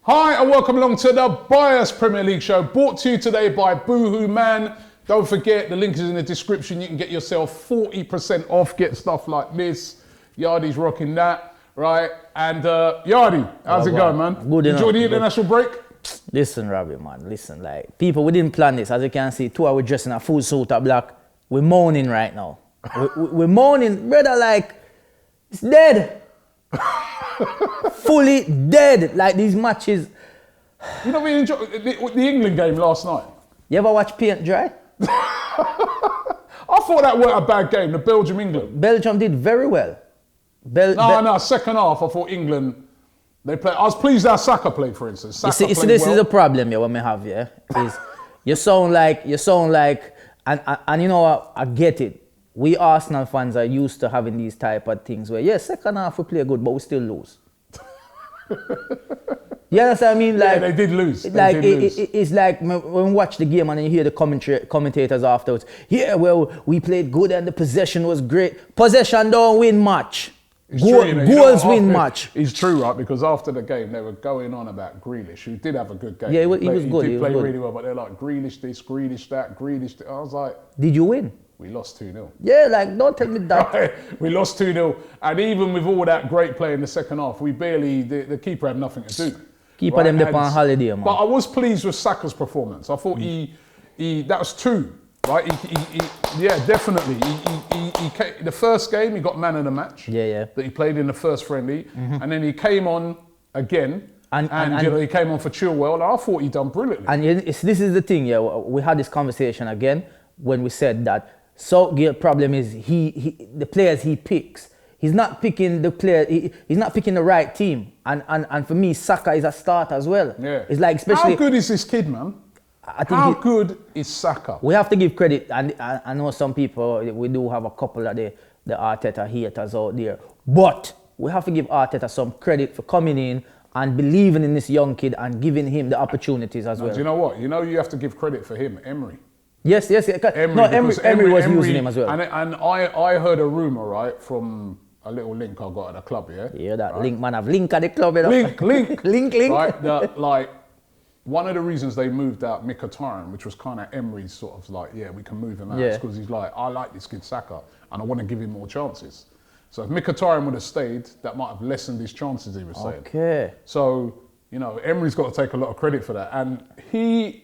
Hi and welcome along to the Bias Premier League show, brought to you today by Boohoo Man. Don't forget, the link is in the description. You can get yourself 40% off, get stuff like this. Yardie's rocking that, right? And Yardie, how's it going, man? Good enough. Enjoy the international break? Listen, Robbie, man, listen, like, people, we didn't plan this. As you can see, 2 hours dressed in a full suit of black. We're moaning right now. We're moaning, brother, like, it's dead. Fully dead. Like, these matches. You know, we enjoyed the England game last night. You ever watch paint dry? I thought that weren't a bad game, the Belgium-England. Belgium did very well. No, second half, I thought England, they played. I was pleased how Saka played, for instance. You see, this is a problem, yeah, what we have, yeah, is you sound like, and you know what, I get it. We Arsenal fans are used to having these type of things where, yeah, second half we play good, but we still lose. You understand what I mean? Like, yeah, they did lose. It's like when we watch the game and then you hear the commentators afterwards. Yeah, well, we played good and the possession was great. Possession don't win match. Goals win match. It's true, right? Because after the game, they were going on about Grealish, who did have a good game. Yeah, he was good. He did play really well, but they're like, Grealish this, Grealish that, Grealish that. I was like... Did you win? We lost 2-0. Yeah, like, don't tell me that. Right? We lost 2-0. And even with all that great play in the second half, we barely... The keeper had nothing to do. Keeper them up on holiday, man. But I was pleased with Saka's performance. I thought that was 2, right? Yeah, definitely. The first game, he got man of the match. Yeah. That he played in the first friendly. And then he came on again. And you know, he came on for Chilwell. And I thought he done brilliantly. And this is the thing, yeah. We had this conversation again when we said that Southgate's problem is the players he picks. He's not picking the player. He's not picking the right team. And for me, Saka is a start as well. Yeah. It's like, especially. How good is this kid, man? How good is Saka? We have to give credit, and I know some people, we do have a couple of the Arteta haters out there, but we have to give Arteta some credit for coming in and believing in this young kid and giving him the opportunities as well. Do you know what? You know, you have to give credit for him, Emery. Yes. Emery was using him as well. And I heard a rumour, right, from a little link I got at the club, yeah? Yeah, that right? link, man. I've linked at the club, you know? Link. Right, that, like, one of the reasons they moved out Mkhitaryan, which was kind of Emery's sort of like, yeah, we can move him out, is because he's like, I like this kid Saka, and I want to give him more chances. So if Mkhitaryan would have stayed, that might have lessened his chances, he was saying. Okay. So, you know, Emery's got to take a lot of credit for that. And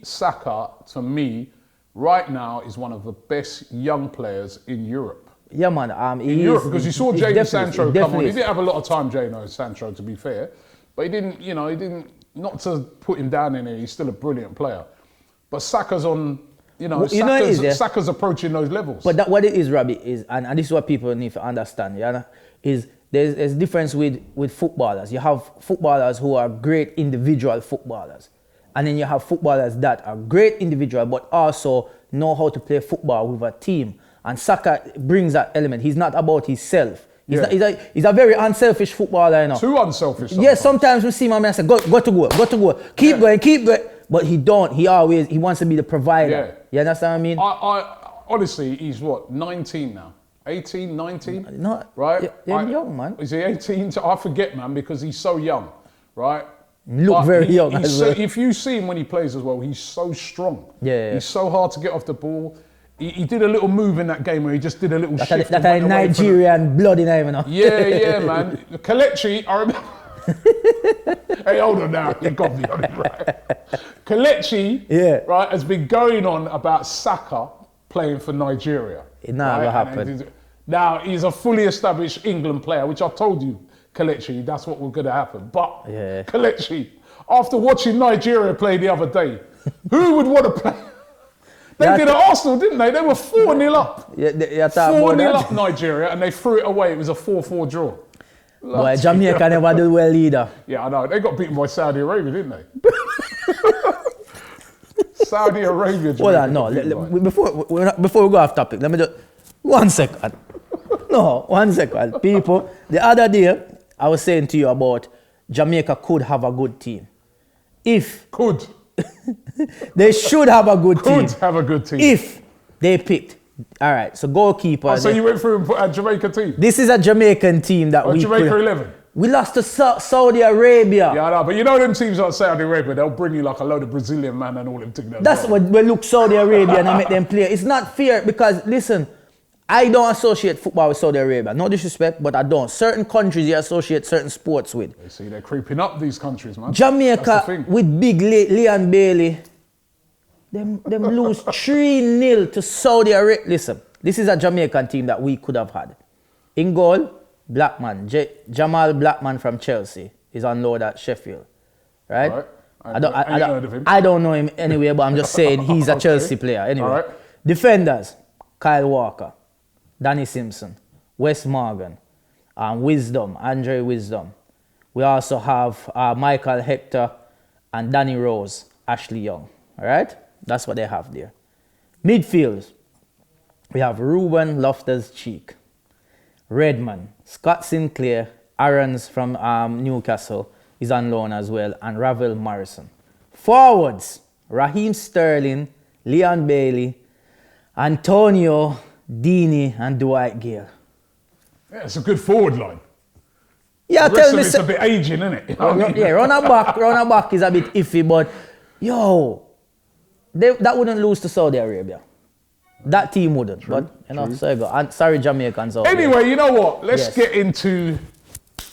Saka, to me, right now, is one of the best young players in Europe. Yeah, man. In Europe, because you saw Jadon Sancho come on. He didn't have a lot of time, Sancho, to be fair. But he didn't, not to put him down in here, he's still a brilliant player. But Saka's on, Saka's approaching those levels. But what it is, Robbie, is, and this is what people need to understand, yeah, is there's difference with footballers. You have footballers who are great individual footballers. And then you have footballers that are great individual, but also know how to play football with a team. And Saka brings that element. He's not about himself. He's a very unselfish footballer, you know. Too unselfish. Yes, sometimes we see my man say, go to go. Keep going. But he don't. He wants to be the provider. Yeah. You understand what I mean? I honestly, he's what, 19 now? 18, 19? No, right? You're young, man. Is he 18? I forget, man, because he's so young, right? Look very young as well. If you see him when he plays as well, he's so strong. Yeah. He's so hard to get off the ball. He did a little move in that game where he just did a little shift. That a Nigerian blood in him, you know. Yeah, man. Kelechi, I remember. Hey, hold on now. You got me on it, right? Kelechi, right, has been going on about Saka playing for Nigeria. It never happened. Now, he's a fully established England player, which I told you, Kelechi, that's what was going to happen. But Kelechi, after watching Nigeria play the other day, who would want to play? They did at Arsenal, didn't they? They were 4-0 up. 4-0 up Nigeria, and they threw it away. It was a 4-4 draw. Boy, Jamaica never did well either. Yeah, I know. They got beaten by Saudi Arabia, didn't they? Saudi Arabia. Hold on, no. Before we go off topic, let me just... 1 second. No, 1 second. People, the other day, I was saying to you about Jamaica could have a good team. They should have a good team. Could have a good team. If they picked. All right, so goalkeeper. So you went through and put a Jamaica team? This is a Jamaican team that we Jamaica could, 11? We lost to Saudi Arabia. Yeah, I know, but you know them teams like Saudi Arabia, they'll bring you like a load of Brazilian man and all them things. That's what we look Saudi Arabia and I make them play. It's not fair because, listen, I don't associate football with Saudi Arabia. No disrespect, but I don't. Certain countries you associate certain sports with. You see, they're creeping up these countries, man. Jamaica with big Leon Bailey, them lose 3-0 to Saudi Arabia. Listen, this is a Jamaican team that we could have had. In goal, Blackman, Jamal Blackman from Chelsea is on loan at Sheffield, right? I don't know him anyway, but I'm just saying he's a Chelsea player. Anyway, defenders, Kyle Walker, Danny Simpson, Wes Morgan, Wisdom, Andre Wisdom. We also have Michael Hector and Danny Rose, Ashley Young. All right, that's what they have there. Midfield, we have Ruben Loftus-Cheek, Redman, Scott Sinclair, Aarons from Newcastle is on loan as well, and Ravel Morrison. Forwards, Raheem Sterling, Leon Bailey, Antonio, Deeney, and Dwight Gale. Yeah, it's a good forward line. Yeah, tell me it's a bit aging, isn't it? Yeah, run back is a bit iffy, but yo, that wouldn't lose to Saudi Arabia. That team wouldn't, true, but you know, so you go. And sorry, Jamaicans. Anyway, you know what? Let's get into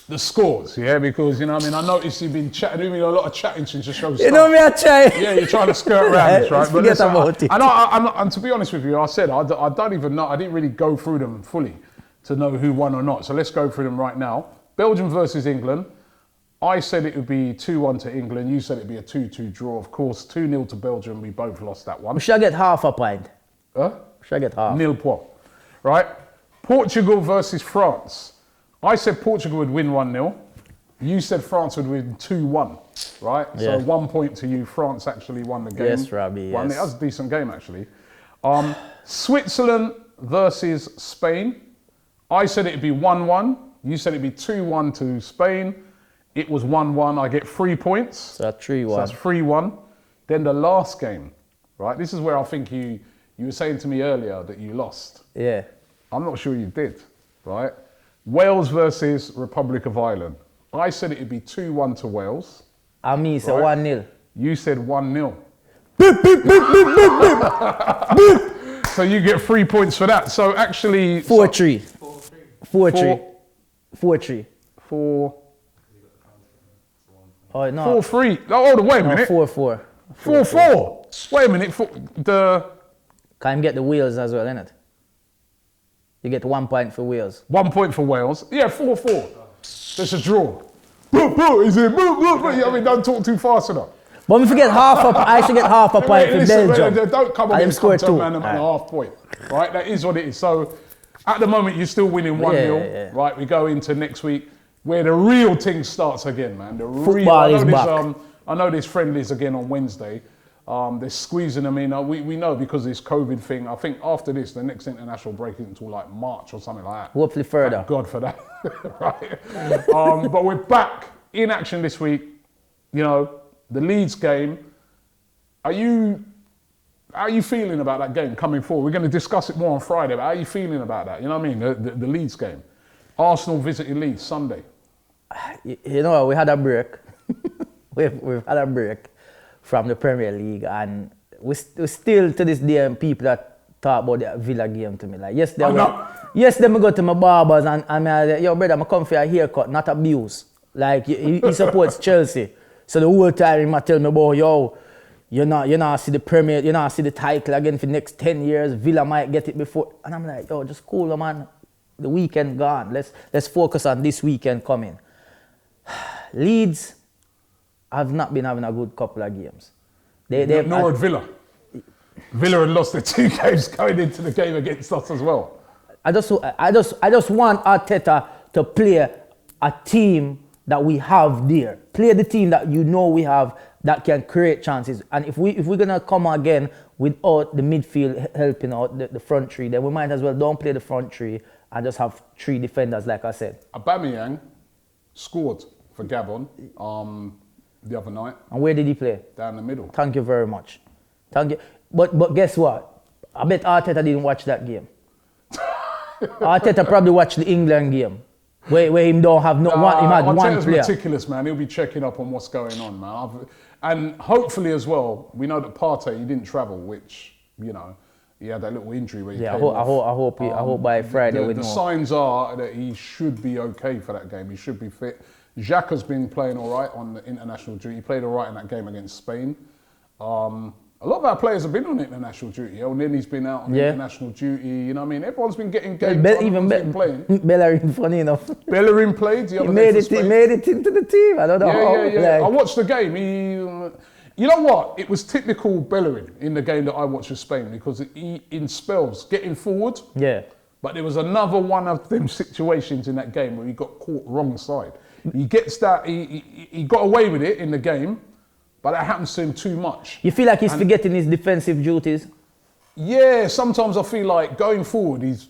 the scores, yeah, because you know, what I mean, I noticed you've been chatting, doing a lot of chatting since the show started. You know me, I try. Yeah, you're trying to skirt around this, right? But listen, about it. And to be honest with you, I said I don't even know. I didn't really go through them fully to know who won or not. So let's go through them right now. Belgium versus England. I said it would be 2-1 to England. You said it'd be a 2-2 draw. Of course, 2-0 to Belgium. We both lost that one. We should get half a point. Should I get half? Nil point. Right? Portugal versus France. I said Portugal would win 1-0. You said France would win 2-1. Right? Yeah. So 1 point to you. France actually won the game. Yes, Robbie. Yes. It was a decent game, actually. Switzerland versus Spain. I said it'd be 1-1. You said it'd be 2-1 to Spain. It was 1-1. I get 3 points. So 3-1. So that's 3-1. Then the last game. Right? This is where I think you were saying to me earlier that you lost. Yeah. I'm not sure you did, right? Wales versus Republic of Ireland. I said it'd be 2-1 to Wales. I mean, so 1-0. You said 1-0. Beep, beep, beep, beep, beep, beep. So you get 3 points for that. So actually... 4-3. 4-3. 4-3. 4... Oh, no. 4-3. Oh, wait a minute. 4-4. 4-4. Wait a minute. Can you get the Wales as well, innit? You get 1 point for Wales. 1 point for Wales. Yeah, 4-4. That's a draw. Is it? I mean, don't talk too fast enough. But if you get I should get half a point for Belgium. Don't come on and score to a man and a half point. Right? That is what it is. So at the moment, you're still winning 1-0. Yeah. Right? We go into next week where the real thing starts again, man. Football is back. I know there's friendlies again on Wednesday. They're squeezing them in. We know because of this COVID thing. I think after this, the next international break isn't until like March or something like that. Hopefully further. Thank God for that. Right. But we're back in action this week. You know, the Leeds game. How are you feeling about that game coming forward? We're going to discuss it more on Friday, but how are you feeling about that? You know what I mean? The Leeds game. Arsenal visiting Leeds Sunday. You know, we had a break. We've had a break from the Premier League, and we still to this day people that talk about the Villa game to me. Like yesterday, I go to my barbers and I'm like, yo brother, I'm come for a haircut, not abuse. Like he supports Chelsea, so the whole time he tell me about yo, you're not see the Premier, you're not see the title again for the next 10 years. Villa might get it before, and I'm like, yo, just cool, man. The weekend gone. Let's focus on this weekend coming. Leeds have not been having a good couple of games. Nor at Villa. Villa had lost their 2 games going into the game against us as well. I just want Arteta to play a team that we have there. Play the team that you know we have that can create chances. And if we're gonna come again without the midfield helping out the front three, then we might as well don't play the front three and just have 3 defenders, like I said. Aubameyang scored for Gabon the other night. And where did he play? Down the middle. Thank you very much. Thank you. But guess what? I bet Arteta didn't watch that game. Arteta probably watched the England game. where him don't have no one. Him had one player. Meticulous, man. He'll be checking up on what's going on, man. And hopefully as well, we know that Partey, he didn't travel, which, you know, he had that little injury where he came off. I hope by Friday we know. The signs are that he should be okay for that game. He should be fit. Xhaka's been playing all right on the international duty. He played all right in that game against Spain. A lot of our players have been on international duty. And then he's been out on international duty. You know what I mean? Everyone's been getting games. Even playing. Bellerin, funny enough. Bellerin played. He made it into the team. I don't know how. Yeah. I watched the game. You know what? It was typical Bellerin in the game that I watched with Spain because he, in spells, getting forward. Yeah. But there was another one of them situations in that game where he got caught wrong side. He gets that, he got away with it in the game, but that happens to him too much. You feel like he's forgetting his defensive duties? Yeah, sometimes I feel like going forward, he's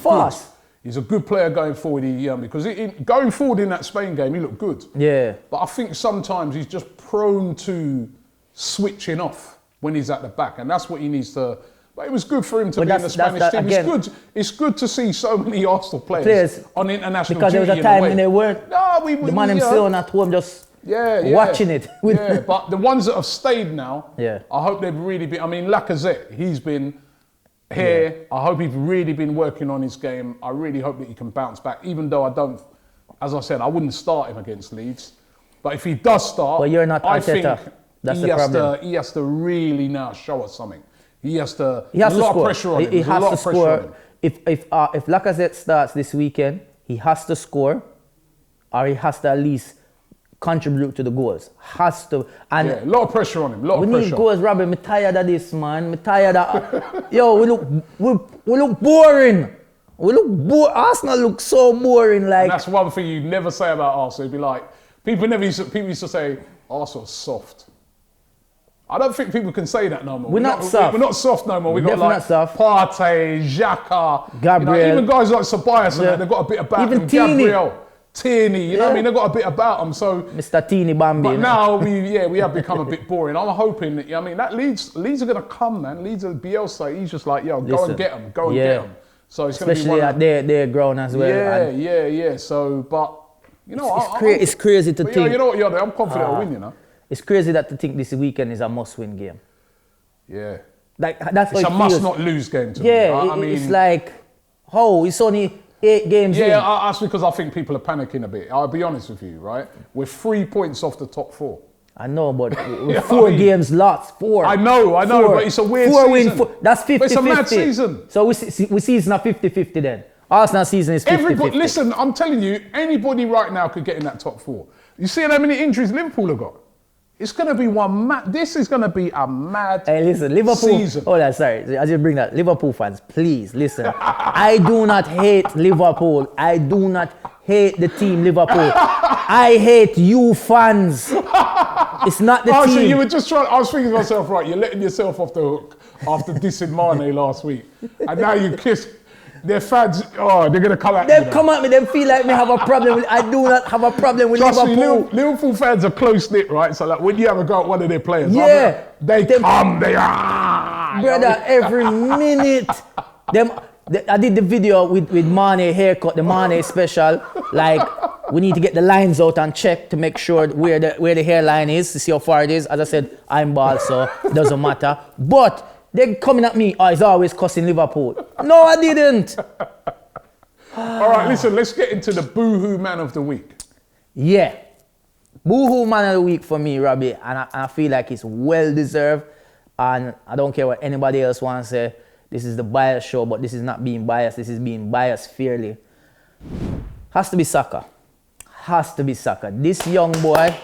fast. Good. He's a good player going forward, because going forward in that Spain game, he looked good. Yeah. But I think sometimes he's just prone to switching off when he's at the back, and that's what he needs to. But it was good for him to be in the Spanish team. Again, it's good to see so many Arsenal players on international because duty. Because there was a time when they weren't. No, the man himself at home just watching it. But the ones that have stayed now, I hope they've really been. I mean, Lacazette, he's been here. I hope he's really been working on his game. I really hope that he can bounce back, even though I don't, as I said, I wouldn't start him against Leeds. But if he does start, well, you're not Arteta. That's the problem. He has to really now show us something. He has to score. A lot of pressure on him. He has to score. If Lacazette starts this weekend, he has to score, or he has to at least contribute to the goals. Has to. And a lot of pressure on him. We need goals, Robbie. I'm tired of this, man. I'm tired of. Yo, we look boring. Arsenal look so boring. Like, and that's one thing you never say about Arsenal. It'd be like people used to say Arsenal's soft. I don't think people can say that no more. We're not soft. We're not soft no more. We've got like Partey, Xhaka, Gabriel. Even guys like Ceballos and that, they've got a bit about even them. Teeny. Gabriel, Tierney, you know what I mean? They've got a bit about them. So Mr. Teeny Bambi. But now we have become a bit boring. I'm hoping that, that Leeds are going to come, man. Leeds are Bielsa. He's just like, go and get them. Go and get them. So it's going to be especially at their ground as well. Yeah. So, but, it's crazy to think. Yeah, you know what, Yardie? I'm confident I'll win, It's crazy that to think this weekend is a must-win game. Yeah. Like that's it's a must-not-lose game to me. I mean, it's like, it's only 8 games in. Yeah, that's because I think people are panicking a bit. I'll be honest with you, right? We're 3 points off the top 4. I know, but with 4 games lost, 4. I know, but it's a weird season. That's 50-50. It's a mad season. So we season a 50-50 then. Arsenal season is 50-50. Listen, I'm telling you, anybody right now could get in that top 4. You see how many injuries Liverpool have got? It's going to be this is going to be a mad Liverpool season. Oh, that's sorry. As you bring that, Liverpool fans, please listen. I do not hate Liverpool. I do not hate the team Liverpool. I hate you fans. It's not the team. So you were just trying. I was thinking to myself, right? You're letting yourself off the hook after dissing Mane last week, and now you kiss. Their fans, they're going to come at me. They come at me, they feel like me have a problem. I do not have a problem with Liverpool. Liverpool fans are close-knit, right? So like when you have a go at one of their players, they come. Brother, every minute. I did the video with Mane haircut, the Mane special. Like, we need to get the lines out and check to make sure where the hairline is, to see how far it is. As I said, I'm bald, so it doesn't matter. But they're coming at me, he's always cussing Liverpool. No, I didn't. All right, listen, let's get into the Boohoo Man of the Week. Yeah. Boohoo Man of the Week for me, Robbie, and I feel like it's well-deserved, and I don't care what anybody else wants to say. This is the bias show, but this is not being biased. This is being biased fairly. Has to be Saka. Has to be Saka. This young boy,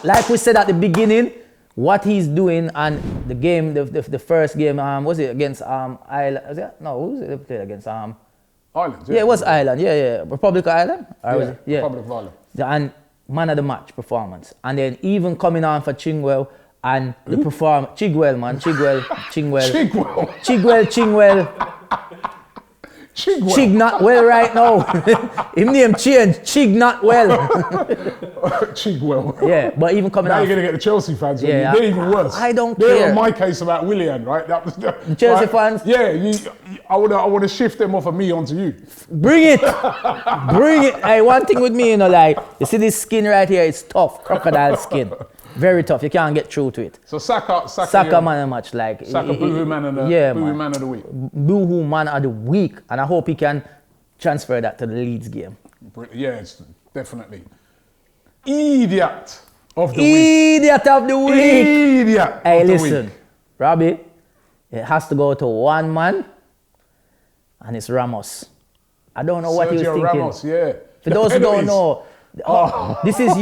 like we said at the beginning, what he's doing and the game, the first game, was it against Ireland? No, who was it they played against? Ireland. Yeah, it was Ireland. Yeah. Republic of Ireland? Republic of Ireland. And man of the match performance. And then even coming on for Chigwell and the Chigwell. Chigwell. Chig not well right now. Him name change. Chig not well. Chigwell. Yeah, but even coming now out. you're going to get the Chelsea fans. Yeah, They're even worse. I don't They're care. on my case about Willian, right? That was the Chelsea fans? Yeah, I want to shift them off of me onto you. Bring it. Bring it. Hey, one thing with me, you know, like, you see this skin right here, it's tough. Crocodile skin. Very tough. You can't get through to it. So Saka man of match, like. Saka boohoo man of the man of the week. Boohoo man of the week. And I hope he can transfer that to the Leeds game. Yes, definitely. Idiot of the week. Idiot of the week. Idiot Hey, of the listen, week. Robbie, it has to go to one man, and it's Ramos. I don't know what he was Sergio thinking. Ramos, yeah. For those who don't know, this is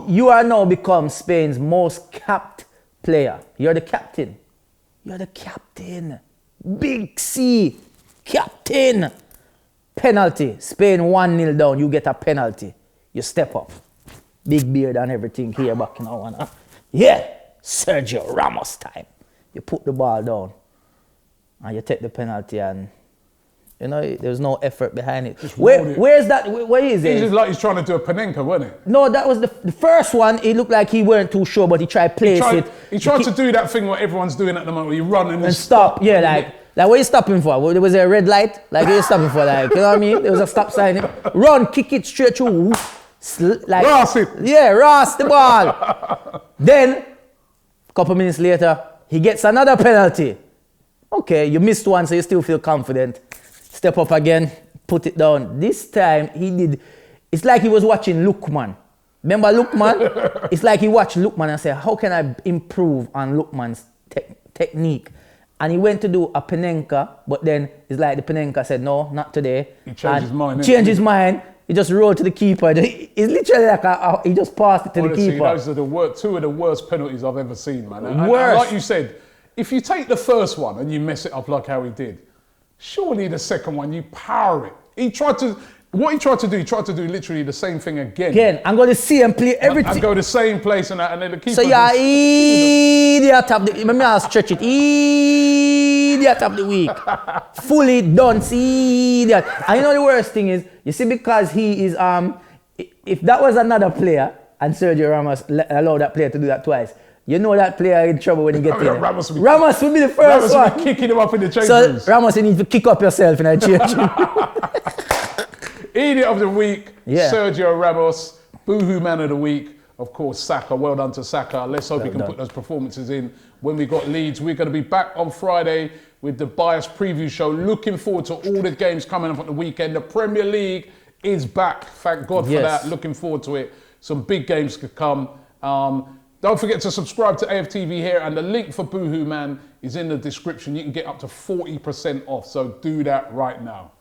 you are now become Spain's most capped player. You're the captain. You're the captain. Big C. Captain. Penalty. Spain 1-0 down. You get a penalty. You step up. Big beard and everything here back in our yeah. Sergio Ramos time. You put the ball down. And you take the penalty and you know, there's no effort behind it. Where's that? Where is it? He's just like he's trying to do a Panenka, wasn't it? No, that was the first one. It looked like he weren't too sure, but he tried to place it. He tried to do that thing what everyone's doing at the moment, where you run and stop. Yeah, like what are you stopping for? Was there a red light? Like, what are you stopping for? Like, you know what I mean? There was a stop sign. Run, kick it straight through. Like, Ross it. Yeah, Ross the ball. Then, a couple minutes later, he gets another penalty. Okay, you missed one, so you still feel confident. Step up again, put it down. This time he did. It's like he was watching Lookman. Remember Lookman? It's like he watched Lookman and said, "How can I improve on Lookman's technique?" And he went to do a Panenka, but then it's like the Panenka said, "No, not today." He changed his mind. Changed his mind. He just rolled to the keeper. It's literally like he just passed it to the keeper. Those are two of the worst penalties I've ever seen, man. And Worst. like you said, if you take the first one and you mess it up like how he did, surely the second one, you power it. He tried to do literally the same thing again. Again, I'm going to see him play everything. And go the same place and then the keeper. So you're idiot of the week. Let me stretch it. Idiot of the week. Fully done. Idiot. And you know the worst thing is, you see, because he is, if that was another player and Sergio Ramos allowed that player to do that twice, you know that player in trouble when he gets in. Ramos would be the first one. Ramos would be kicking him up in the change rooms. So Ramos, you need to kick up yourself in a change room. Idiot of the week, yeah. Sergio Ramos. Boohoo man of the week, of course, Saka. Well done to Saka. Let's hope he can put those performances in when we got Leeds. We're going to be back on Friday with the Bias preview show. Looking forward to all the games coming up at the weekend. The Premier League is back. Thank God for that. Looking forward to it. Some big games could come. Don't forget to subscribe to AFTV here, and the link for Boohoo Man is in the description. You can get up to 40% off, so do that right now.